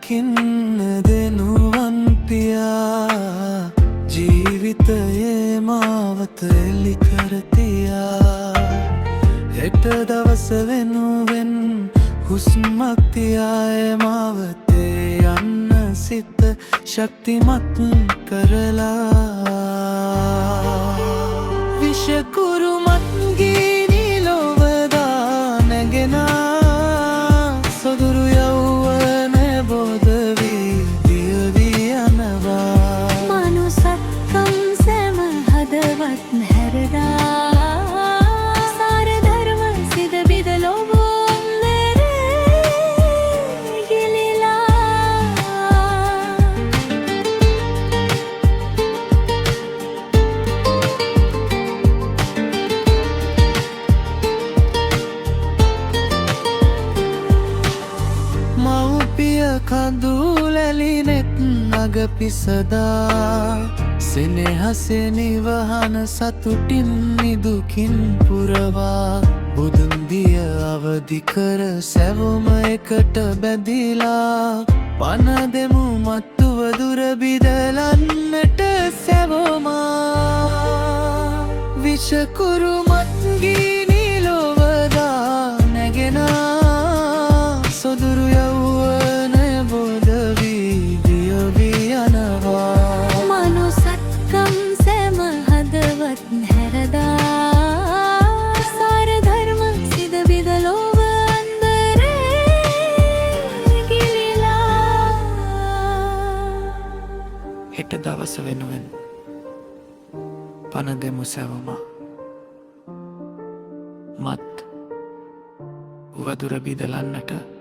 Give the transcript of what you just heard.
දකින්න දෙනුවන් පියා ජීවිතයේ මාවත එලි කර තියා හෙට දවස වෙනුවෙන් හුස්මක් තියායේ මාවතේ යන්න සිත ශක්තිමත් කරලා විෂකුරුමත් ගිනි ලොවදා නැගෙනා සොදුරු යෞවනය බෝධ වී දියවී යනවා මනුසත්කම් සැම හදවත් හැරදා සාර ධර්ම සිද බිද ලොව කඳුලැලිනෙත් අග පිසදා සෙනෙහසේ නිවහන සතුටින් නිදුකින් පුරවා බුදුන් දිය අවදි කර සැවොම එකට බැඳිලා පන දෙමු මත්තුව දුර බිදලන්නට සැවොමා විෂකුරුමත් ගිනි ලොවදා නැගෙනා සොදුරු යෞවනය බෝධ වී දියවී යනවා මනුසත්කම් සැම හදවත් හැරදා සාර ධර්ම සිද බිද ලොව අන්දරේ ගිලිලා හෙට දවස වෙනුවෙන් පන දෙමු සැවොමා මත් වදුර බිදලන්නට